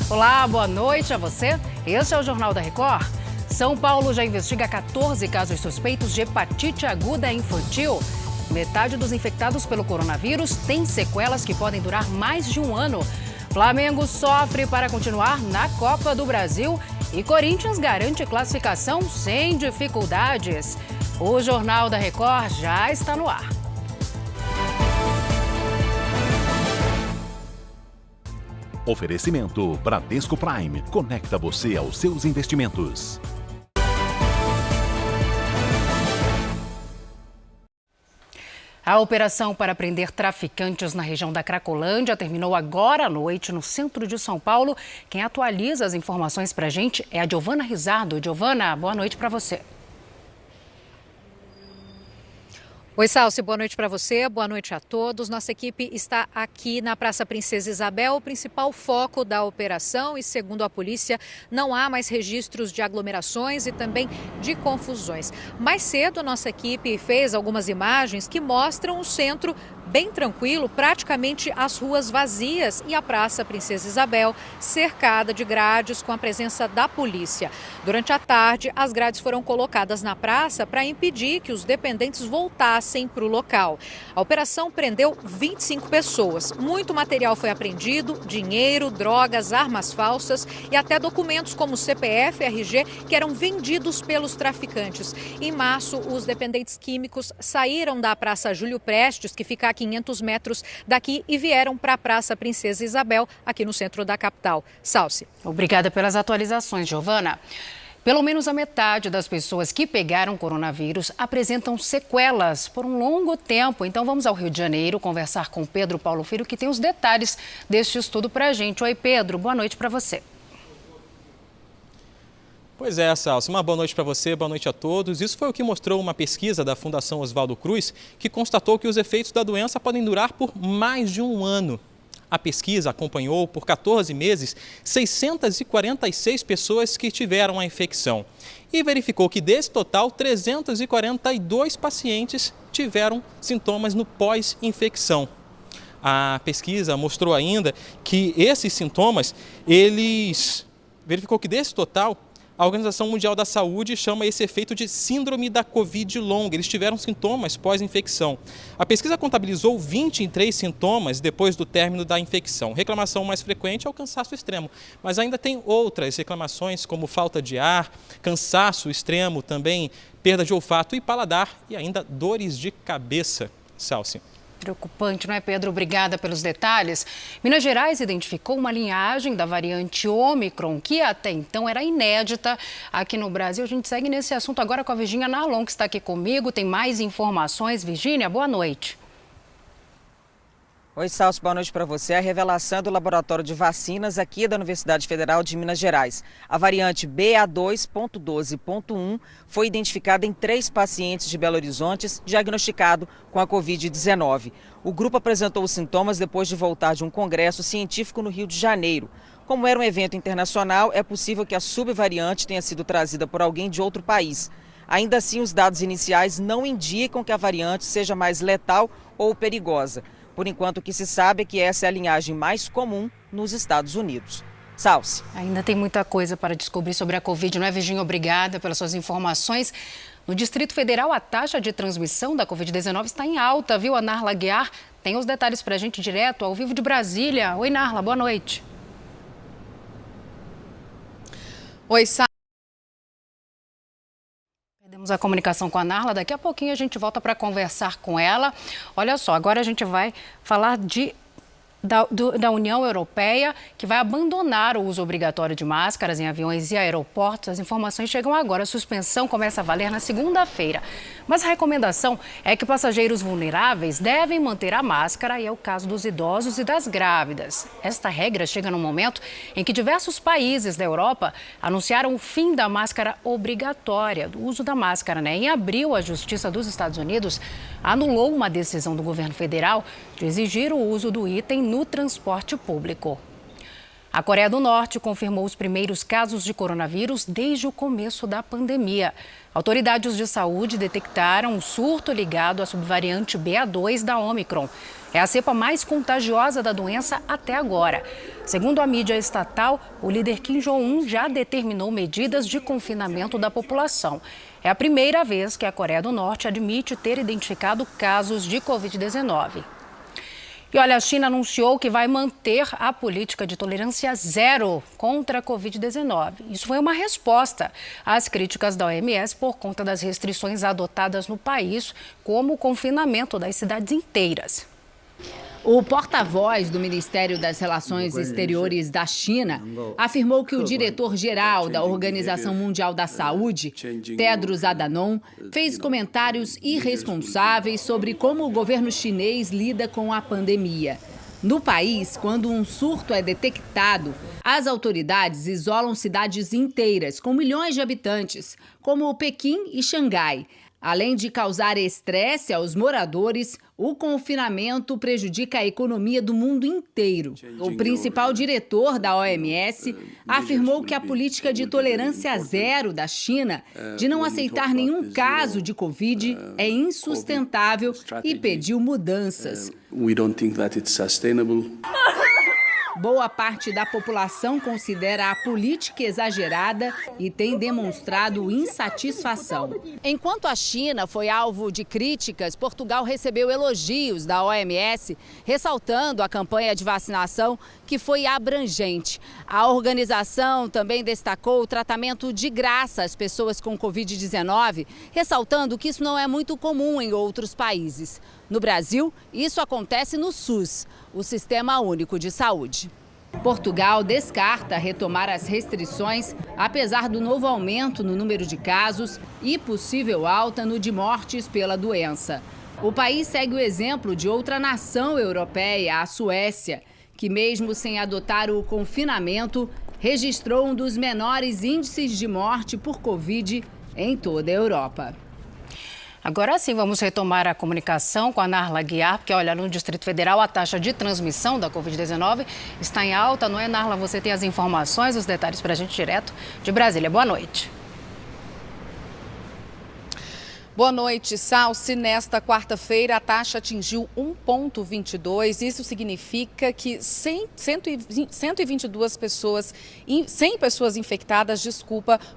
Olá, boa noite a você. Este é o Jornal da Record. São Paulo já investiga 14 casos suspeitos de hepatite aguda infantil. Metade dos infectados pelo coronavírus tem sequelas que podem durar mais de um ano. Flamengo sofre para continuar na Copa do Brasil e Corinthians garante classificação sem dificuldades. O Jornal da Record já está no ar. Oferecimento Bradesco Prime. Conecta você aos seus investimentos. A operação para prender traficantes na região da Cracolândia terminou agora à noite no centro de São Paulo. Quem atualiza as informações para a gente é a Giovana Rizardo. Giovana, boa noite para você. Oi, Salsi, boa noite para você, boa noite a todos. Nossa equipe está aqui na Praça Princesa Isabel, o principal foco da operação, e segundo a polícia, não há mais registros de aglomerações e também de confusões. Mais cedo, nossa equipe fez algumas imagens que mostram o centro bem tranquilo, praticamente as ruas vazias e a Praça Princesa Isabel cercada de grades com a presença da polícia. Durante a tarde, as grades foram colocadas na praça para impedir que os dependentes voltassem para o local. A operação prendeu 25 pessoas. Muito material foi apreendido, dinheiro, drogas, armas falsas e até documentos como CPF e RG que eram vendidos pelos traficantes. Em março, os dependentes químicos saíram da Praça Júlio Prestes, que fica a 500 metros daqui, e vieram para a Praça Princesa Isabel, aqui no centro da capital. Salsi. Obrigada pelas atualizações, Giovana. Pelo menos a metade das pessoas que pegaram coronavírus apresentam sequelas por um longo tempo. Então vamos ao Rio de Janeiro conversar com Pedro Paulo Filho, que tem os detalhes deste estudo para a gente. Oi, Pedro, boa noite para você. Pois é, Salsi, uma boa noite para você, boa noite a todos. Isso foi o que mostrou uma pesquisa da Fundação Oswaldo Cruz, que constatou que os efeitos da doença podem durar por mais de um ano. A pesquisa acompanhou por 14 meses 646 pessoas que tiveram a infecção e verificou que desse total 342 pacientes tiveram sintomas no pós-infecção. A pesquisa mostrou ainda que esses sintomas, verificou que desse total, a Organização Mundial da Saúde chama esse efeito de síndrome da Covid longa. Eles tiveram sintomas pós-infecção. A pesquisa contabilizou 23 sintomas depois do término da infecção. Reclamação mais frequente é o cansaço extremo, mas ainda tem outras reclamações como falta de ar, cansaço extremo, também perda de olfato e paladar e ainda dores de cabeça. Salsi. Preocupante, não é, Pedro? Obrigada pelos detalhes. Minas Gerais identificou uma linhagem da variante Ômicron, que até então era inédita aqui no Brasil. A gente segue nesse assunto agora com a Virgínia Narlon, que está aqui comigo. Tem mais informações. Virgínia, boa noite. Oi, Salso, boa noite para você. A revelação do laboratório de vacinas aqui da Universidade Federal de Minas Gerais. A variante BA2.12.1 foi identificada em 3 pacientes de Belo Horizonte, diagnosticado com a Covid-19. O grupo apresentou os sintomas depois de voltar de um congresso científico no Rio de Janeiro. Como era um evento internacional, é possível que a subvariante tenha sido trazida por alguém de outro país. Ainda assim, os dados iniciais não indicam que a variante seja mais letal ou perigosa. Por enquanto, o que se sabe é que essa é a linhagem mais comum nos Estados Unidos. Salsi. Ainda tem muita coisa para descobrir sobre a Covid, não é, Virgínia? Obrigada pelas suas informações. No Distrito Federal, a taxa de transmissão da Covid-19 está em alta, viu? A Narla Guiar tem os detalhes para a gente direto, ao vivo de Brasília. Oi, Narla, boa noite. Oi, Salsi. Perdemos a comunicação com a Narla, daqui a pouquinho a gente volta para conversar com ela. Olha só, agora a gente vai falar da União Europeia, que vai abandonar o uso obrigatório de máscaras em aviões e aeroportos. As informações chegam agora. A suspensão começa a valer na segunda-feira. Mas a recomendação é que passageiros vulneráveis devem manter a máscara, e é o caso dos idosos e das grávidas. Esta regra chega no momento em que diversos países da Europa anunciaram o fim da máscara obrigatória, do uso da máscara, né? Em abril, a Justiça dos Estados Unidos anulou uma decisão do governo federal de exigir o uso do item no transporte público. A Coreia do Norte confirmou os primeiros casos de coronavírus desde o começo da pandemia. Autoridades de saúde detectaram um surto ligado à subvariante BA2 da Omicron. É a cepa mais contagiosa da doença até agora. Segundo a mídia estatal, o líder Kim Jong-un já determinou medidas de confinamento da população. É a primeira vez que a Coreia do Norte admite ter identificado casos de Covid-19. E olha, a China anunciou que vai manter a política de tolerância zero contra a Covid-19. Isso foi uma resposta às críticas da OMS por conta das restrições adotadas no país, como o confinamento das cidades inteiras. O porta-voz do Ministério das Relações Exteriores da China afirmou que o diretor-geral da Organização Mundial da Saúde, Tedros Adhanom, fez comentários irresponsáveis sobre como o governo chinês lida com a pandemia. No país, quando um surto é detectado, as autoridades isolam cidades inteiras com milhões de habitantes, como Pequim e Xangai. Além de causar estresse aos moradores, o confinamento prejudica a economia do mundo inteiro. O principal diretor da OMS afirmou que a política de tolerância zero da China, de não aceitar nenhum caso de Covid, é insustentável e pediu mudanças. Boa parte da população considera a política exagerada e tem demonstrado insatisfação. Enquanto a China foi alvo de críticas, Portugal recebeu elogios da OMS, ressaltando a campanha de vacinação, que foi abrangente. A organização também destacou o tratamento de graça às pessoas com Covid-19, ressaltando que isso não é muito comum em outros países. No Brasil, isso acontece no SUS, o Sistema Único de Saúde. Portugal descarta retomar as restrições, apesar do novo aumento no número de casos e possível alta no de mortes pela doença. O país segue o exemplo de outra nação europeia, a Suécia, que mesmo sem adotar o confinamento, registrou um dos menores índices de morte por Covid em toda a Europa. Agora sim, vamos retomar a comunicação com a Narla Guiar, porque, olha, no Distrito Federal a taxa de transmissão da Covid-19 está em alta, não é, Narla? Você tem as informações, os detalhes para a gente direto de Brasília. Boa noite. Boa noite, Salsi. Nesta quarta-feira, a taxa atingiu 1,22. Isso significa que 122 pessoas, 100 pessoas infectadas,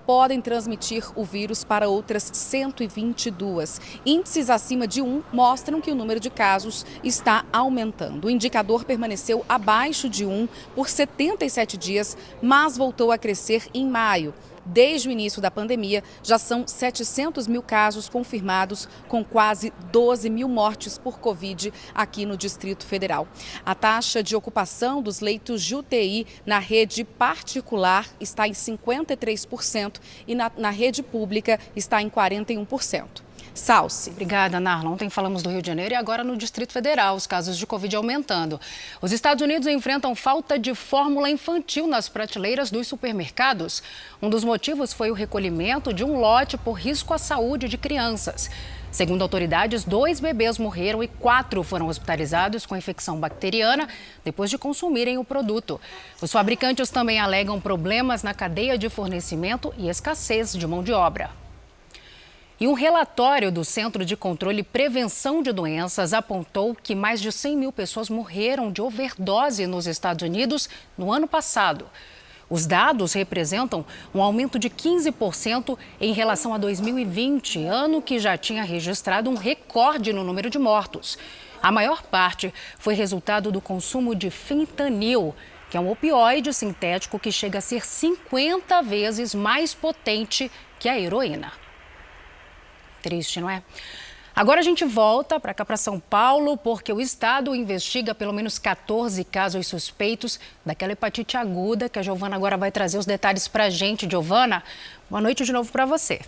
podem transmitir o vírus para outras 122. Índices acima de 1 mostram que o número de casos está aumentando. O indicador permaneceu abaixo de 1 por 77 dias, mas voltou a crescer em maio. Desde o início da pandemia, já são 700 mil casos confirmados, com quase 12 mil mortes por Covid aqui no Distrito Federal. A taxa de ocupação dos leitos de UTI na rede particular está em 53% e na rede pública está em 41%. Salsi. Obrigada, Narla. Ontem falamos do Rio de Janeiro e agora no Distrito Federal, os casos de Covid aumentando. Os Estados Unidos enfrentam falta de fórmula infantil nas prateleiras dos supermercados. Um dos motivos foi o recolhimento de um lote por risco à saúde de crianças. Segundo autoridades, 2 bebês morreram e 4 foram hospitalizados com infecção bacteriana depois de consumirem o produto. Os fabricantes também alegam problemas na cadeia de fornecimento e escassez de mão de obra. E um relatório do Centro de Controle e Prevenção de Doenças apontou que mais de 100 mil pessoas morreram de overdose nos Estados Unidos no ano passado. Os dados representam um aumento de 15% em relação a 2020, ano que já tinha registrado um recorde no número de mortos. A maior parte foi resultado do consumo de fentanil, que é um opioide sintético que chega a ser 50 vezes mais potente que a heroína. Triste, não é? Agora a gente volta para cá, para São Paulo, porque o estado investiga pelo menos 14 casos suspeitos daquela hepatite aguda, que a Giovana agora vai trazer os detalhes para a gente. Giovana, boa noite de novo para você.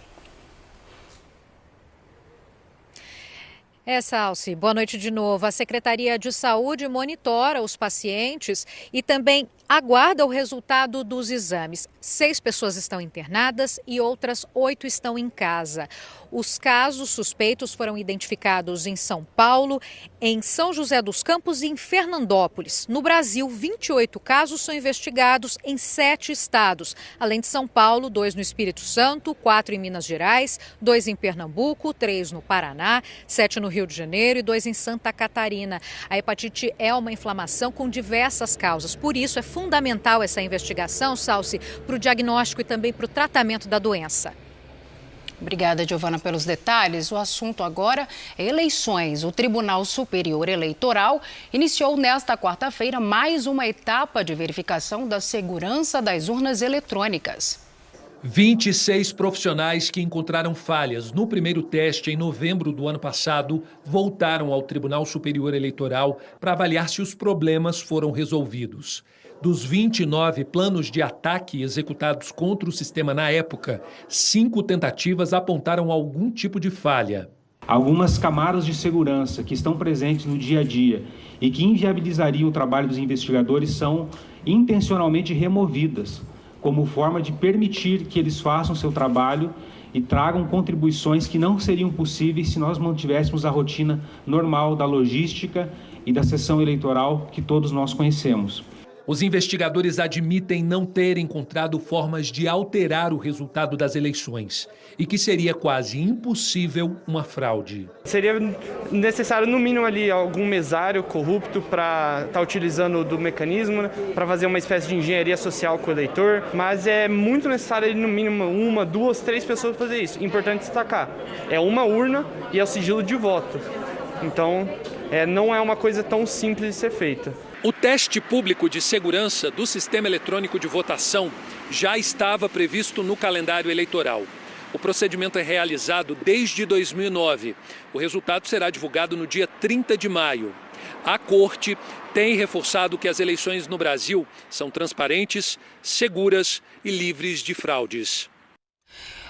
Salsi, boa noite de novo. A Secretaria de Saúde monitora os pacientes e também aguarda o resultado dos exames. 6 pessoas estão internadas e outras 8 estão em casa. Os casos suspeitos foram identificados em São Paulo, em São José dos Campos e em Fernandópolis. No Brasil, 28 casos são investigados em 7 estados. Além de São Paulo, 2 no Espírito Santo, 4 em Minas Gerais, 2 em Pernambuco, 3 no Paraná, 7 no Rio de Janeiro e 2 em Santa Catarina. A hepatite é uma inflamação com diversas causas. Por isso, é fundamental essa investigação, Salsi, para o diagnóstico e também para o tratamento da doença. Obrigada, Giovana, pelos detalhes. O assunto agora é eleições. O Tribunal Superior Eleitoral iniciou nesta quarta-feira mais uma etapa de verificação da segurança das urnas eletrônicas. 26 profissionais que encontraram falhas no primeiro teste em novembro do ano passado voltaram ao Tribunal Superior Eleitoral para avaliar se os problemas foram resolvidos. Dos 29 planos de ataque executados contra o sistema na época, 5 tentativas apontaram algum tipo de falha. Algumas camadas de segurança que estão presentes no dia a dia e que inviabilizariam o trabalho dos investigadores são intencionalmente removidas, como forma de permitir que eles façam seu trabalho e tragam contribuições que não seriam possíveis se nós mantivéssemos a rotina normal da logística e da sessão eleitoral que todos nós conhecemos. Os investigadores admitem não ter encontrado formas de alterar o resultado das eleições e que seria quase impossível uma fraude. Seria necessário, no mínimo, ali algum mesário corrupto para estar utilizando do mecanismo, né, para fazer uma espécie de engenharia social com o eleitor, mas é muito necessário, no mínimo, 1, 2, 3 pessoas para fazer isso. Importante destacar, é uma urna e é o sigilo de voto. Então, não é uma coisa tão simples de ser feita. O teste público de segurança do sistema eletrônico de votação já estava previsto no calendário eleitoral. O procedimento é realizado desde 2009. O resultado será divulgado no dia 30 de maio. A Corte tem reforçado que as eleições no Brasil são transparentes, seguras e livres de fraudes.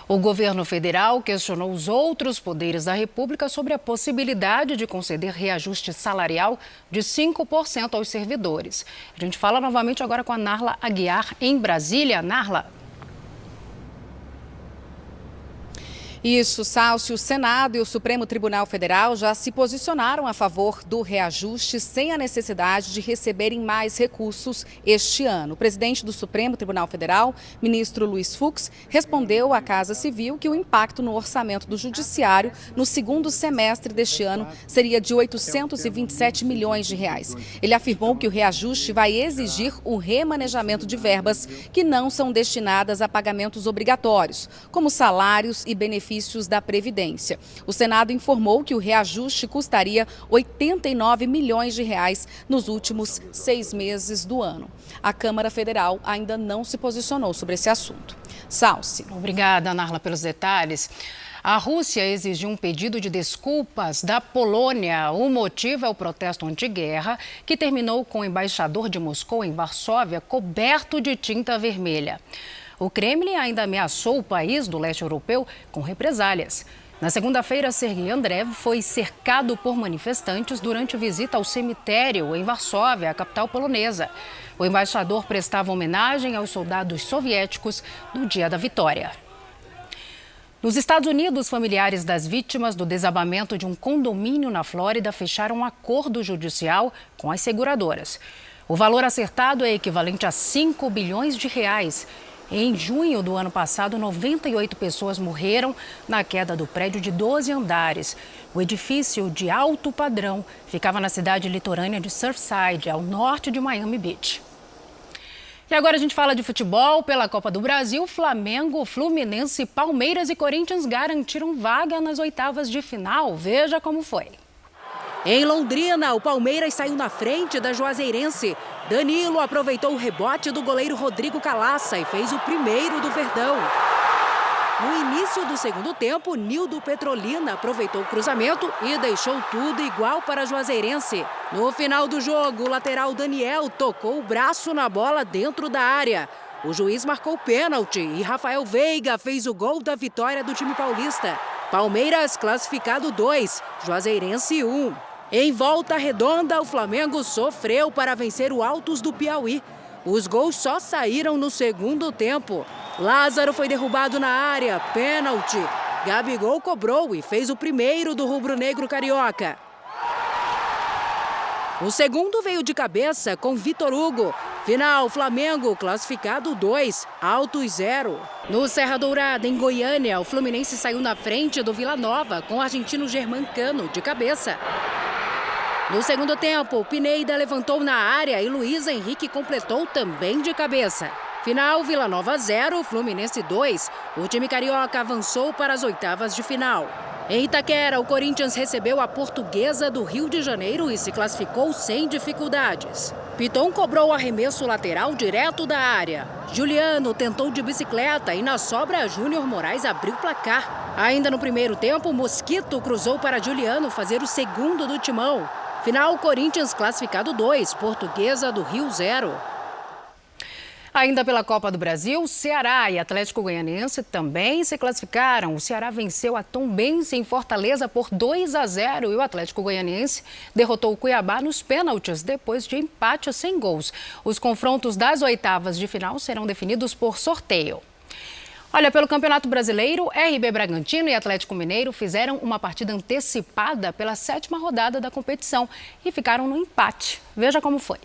O governo federal questionou os outros poderes da República sobre a possibilidade de conceder reajuste salarial de 5% aos servidores. A gente fala novamente agora com a Narla Aguiar, em Brasília. Narla. Isso, Salsi, o Senado e o Supremo Tribunal Federal já se posicionaram a favor do reajuste sem a necessidade de receberem mais recursos este ano. O presidente do Supremo Tribunal Federal, ministro Luiz Fux, respondeu à Casa Civil que o impacto no orçamento do Judiciário no segundo semestre deste ano seria de 827 milhões de reais. Ele afirmou que o reajuste vai exigir o remanejamento de verbas que não são destinadas a pagamentos obrigatórios, como salários e benefícios da Previdência. O Senado informou que o reajuste custaria 89 milhões de reais nos últimos 6 meses do ano. A Câmara Federal ainda não se posicionou sobre esse assunto. Salsi. Obrigada, Narla, pelos detalhes. A Rússia exigiu um pedido de desculpas da Polônia. O motivo é o protesto anti-guerra, que terminou com o embaixador de Moscou em Varsóvia coberto de tinta vermelha. O Kremlin ainda ameaçou o país do leste europeu com represálias. Na segunda-feira, Sergei Andreev foi cercado por manifestantes durante visita ao cemitério em Varsóvia, a capital polonesa. O embaixador prestava homenagem aos soldados soviéticos no dia da vitória. Nos Estados Unidos, familiares das vítimas do desabamento de um condomínio na Flórida fecharam um acordo judicial com as seguradoras. O valor acertado é equivalente a 5 bilhões de reais. Em junho do ano passado, 98 pessoas morreram na queda do prédio de 12 andares. O edifício de alto padrão ficava na cidade litorânea de Surfside, ao norte de Miami Beach. E agora a gente fala de futebol. Pela Copa do Brasil, Flamengo, Fluminense, Palmeiras e Corinthians garantiram vaga nas oitavas de final. Veja como foi. Em Londrina, o Palmeiras saiu na frente da Juazeirense. Danilo aproveitou o rebote do goleiro Rodrigo Calaça e fez o primeiro do Verdão. No início do segundo tempo, Nildo Petrolina aproveitou o cruzamento e deixou tudo igual para a Juazeirense. No final do jogo, o lateral Daniel tocou o braço na bola dentro da área. O juiz marcou pênalti e Rafael Veiga fez o gol da vitória do time paulista. Palmeiras classificado 2, Juazeirense 1. Em Volta Redonda, o Flamengo sofreu para vencer o Altos do Piauí. Os gols só saíram no segundo tempo. Lázaro foi derrubado na área, pênalti. Gabigol cobrou e fez o primeiro do rubro-negro carioca. O segundo veio de cabeça com Vitor Hugo. Final, Flamengo classificado 2, Altos 0. No Serra Dourada, em Goiânia, o Fluminense saiu na frente do Vila Nova com o argentino Germancano de cabeça. No segundo tempo, Pineda levantou na área e Luiz Henrique completou também de cabeça. Final, Vila Nova 0, Fluminense 2. O time carioca avançou para as oitavas de final. Em Itaquera, o Corinthians recebeu a Portuguesa do Rio de Janeiro e se classificou sem dificuldades. Piton cobrou o arremesso lateral direto da área. Juliano tentou de bicicleta e na sobra Júnior Moraes abriu o placar. Ainda no primeiro tempo, Mosquito cruzou para Juliano fazer o segundo do timão. Final, Corinthians classificado 2, Portuguesa do Rio 0. Ainda pela Copa do Brasil, Ceará e Atlético Goianiense também se classificaram. O Ceará venceu a Tombense em Fortaleza por 2-0 e o Atlético Goianiense derrotou o Cuiabá nos pênaltis depois de empate sem gols. Os confrontos das oitavas de final serão definidos por sorteio. Olha, pelo Campeonato Brasileiro, RB Bragantino e Atlético Mineiro fizeram uma partida antecipada pela 7ª rodada da competição e ficaram no empate. Veja como foi.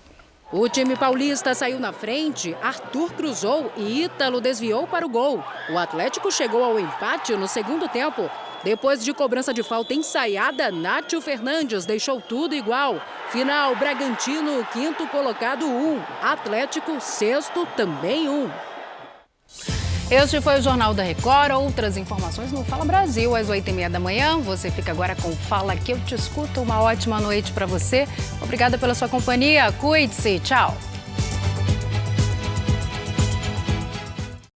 O time paulista saiu na frente, Arthur cruzou e Ítalo desviou para o gol. O Atlético chegou ao empate no segundo tempo. Depois de cobrança de falta ensaiada, Nátio Fernandes deixou tudo igual. Final, Bragantino, 5º colocado 1. Atlético, 6º, também 1. Este foi o Jornal da Record. Outras informações no Fala Brasil, às 8h30 da manhã. Você fica agora com Fala que eu te escuto. Uma ótima noite para você. Obrigada pela sua companhia. Cuide-se. Tchau.